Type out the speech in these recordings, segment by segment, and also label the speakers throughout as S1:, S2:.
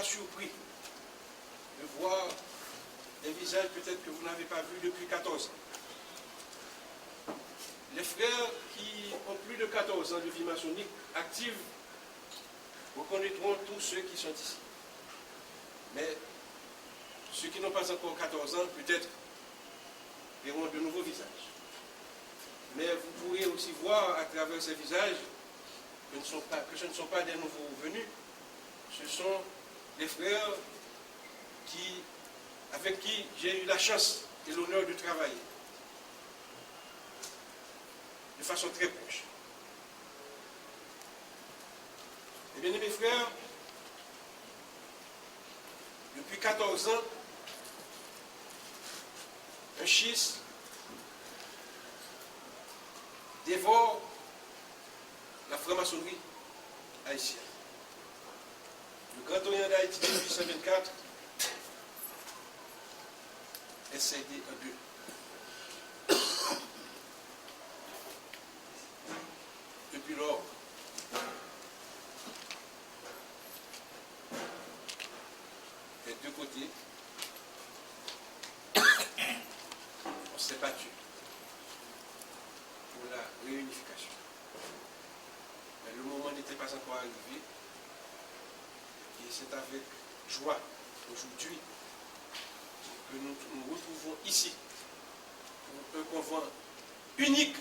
S1: pas surpris de voir des visages peut-être que vous n'avez pas vus depuis 14 ans. Les frères qui ont plus de 14 ans de vie maçonnique active reconnaîtront tous ceux qui sont ici. Mais ceux qui n'ont pas encore 14 ans, peut-être, verront de nouveaux visages. Mais vous pourrez aussi voir à travers ces visages que ce ne sont pas des nouveaux venus. Ce sont des frères avec qui j'ai eu la chance et l'honneur de travailler de façon très proche. Eh bien, mes frères, depuis 14 ans, un schisme dévore la franc-maçonnerie haïtienne. Le Grand Orient d'Haïti de 1824 est scindé en deux. Depuis lors, des deux côtés, on s'est battu pour la réunification. Mais le moment n'était pas encore arrivé. Et c'est avec joie aujourd'hui que nous nous retrouvons ici pour un convent unique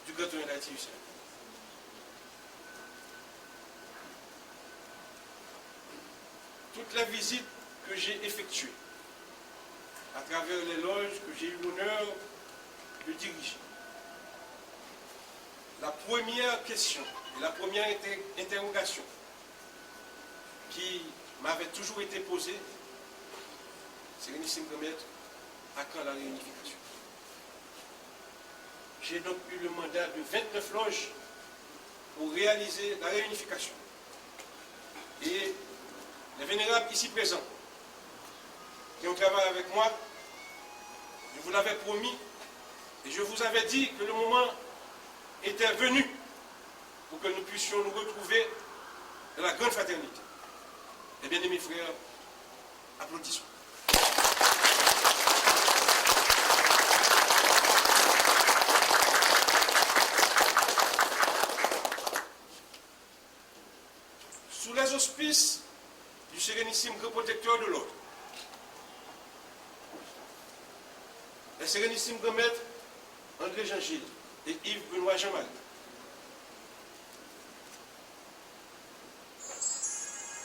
S1: du Grand Orient d'Haïti du Sénégal. Toute la visite que j'ai effectuée à travers les loges que j'ai eu l'honneur de diriger, la première question et la première interrogation qui m'avait toujours été posée, Sérénissime Grand-Maître, à quand la réunification? J'ai donc eu le mandat de 29 loges pour réaliser la réunification. Et les vénérables ici présents, qui ont travaillé avec moi, je vous l'avais promis et je vous avais dit que le moment était venu pour que nous puissions nous retrouver dans la grande fraternité. Eh bien, mes frères, applaudissons. Sous les auspices du Sérénissime Grand Protecteur de l'Ordre, les Sérénissimes Grand Maître André Jean-Gilles et Yves Benoît Jean-Marie,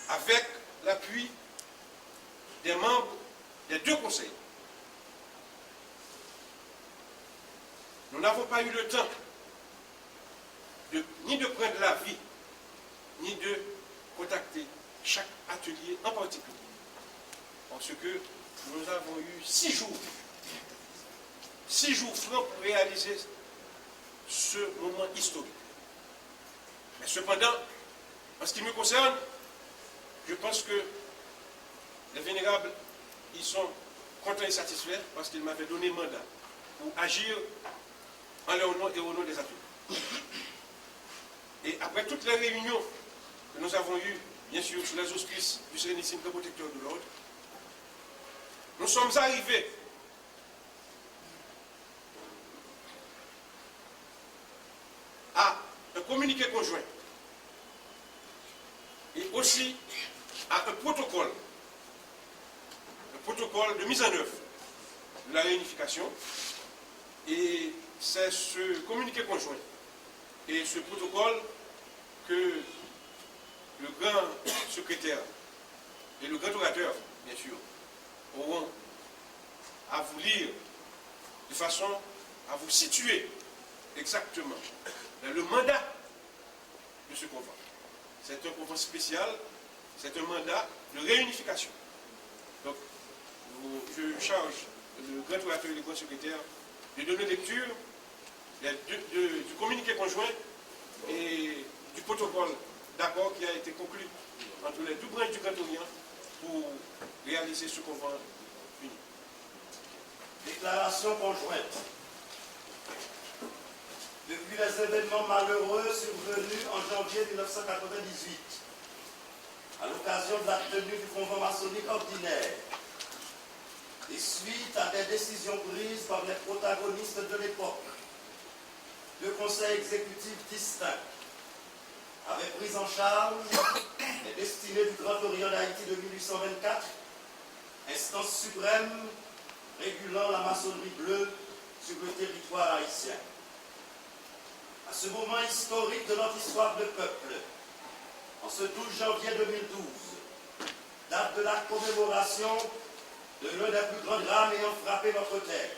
S1: avec l'appui des membres des deux conseils, nous n'avons pas eu le temps ni de prendre l'avis, ni de contacter chaque atelier en particulier, parce que nous avons eu 6 jours francs pour réaliser ce moment historique. Mais cependant, en ce qui me concerne, je pense que les vénérables, ils sont contents et satisfaits parce qu'ils m'avaient donné mandat pour agir en leur nom et au nom des ateliers. Et après toutes les réunions que nous avons eues, bien sûr, sous les auspices du Sérénissime Grand Protecteur de l'Ordre, nous sommes arrivés à un communiqué conjoint et aussi à un protocole de mise en œuvre de la réunification. Et c'est ce communiqué conjoint et ce protocole que le grand secrétaire et le grand orateur, bien sûr, auront à vous lire de façon à vous situer exactement dans le mandat de ce convent. C'est un convent spécial, c'est un mandat de réunification. Donc, je charge le grand orateur et le grand secrétaire de donner lecture du communiqué conjoint et du protocole d'accord qui a été conclu entre les deux branches du Grand Orient pour réaliser ce convent unique.
S2: Déclaration conjointe. Depuis les événements malheureux survenus en janvier 1998, à l'occasion de la tenue du convent maçonnique ordinaire, et suite à des décisions prises par les protagonistes de l'époque, deux conseils exécutifs distincts avaient pris en charge les destinées du Grand Orient d'Haïti de 1824, instance suprême régulant la maçonnerie bleue sur le territoire haïtien. À ce moment historique de notre histoire de peuple, en ce 12 janvier 2012, date de la commémoration de l'un des plus grands drames ayant frappé notre terre,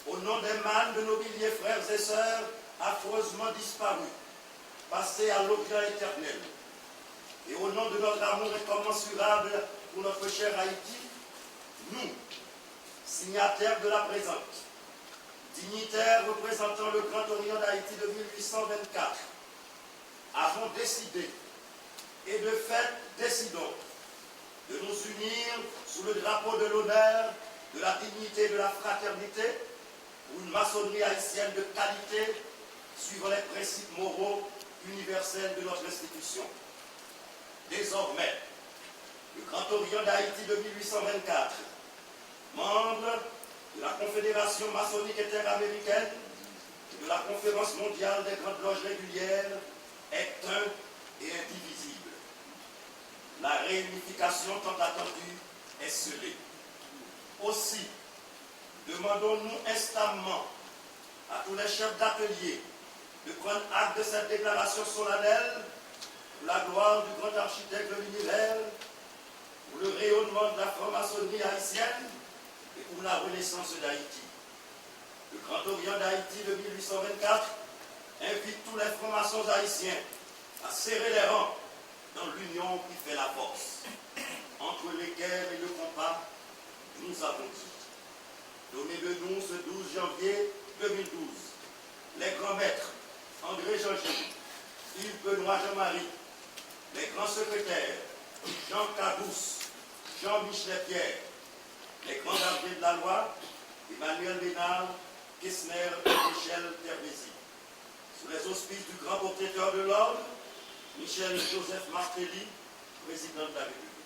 S2: au nom des mânes de nos milliers frères et sœurs affreusement disparus, passés à l'Orient éternel, et au nom de notre amour incommensurable pour notre cher Haïti, nous, signataires de la présente, dignitaires représentant le Grand Orient d'Haïti de 1824, avons décidé, et de fait décidons, de nous unir sous le drapeau de l'honneur, de la dignité et de la fraternité, pour une maçonnerie haïtienne de qualité, suivant les principes moraux universels de notre institution. Désormais, le Grand Orient d'Haïti de 1824, membre de la Confédération maçonnique interaméricaine et de la Conférence mondiale des grandes loges régulières, est un et indivisible. La réunification tant attendue est scellée. Aussi, demandons-nous instamment à tous les chefs d'atelier de prendre acte de cette déclaration solennelle pour la gloire du grand architecte de l'univers, pour le rayonnement de la franc-maçonnerie haïtienne et pour la renaissance d'Haïti. Le Grand Orient d'Haïti de 1824 invite tous les francs-maçons haïtiens à serrer les rangs dans l'union qui fait la force. Entre les guerres et le combat, nous avons dit. Donnez-le-nous ce 12 janvier 2012. Les grands maîtres, André Jean-Gilles, Yves Benoît Jean-Marie, les grands secrétaires, Jean Cabous, Jean-Michel Pierre, les grands gardiens de la loi, Emmanuel Bénard, Kessner et Michel Tervézy. Sous les auspices du grand protecteur de l'ordre, Michel Joseph Martelly, président de la République.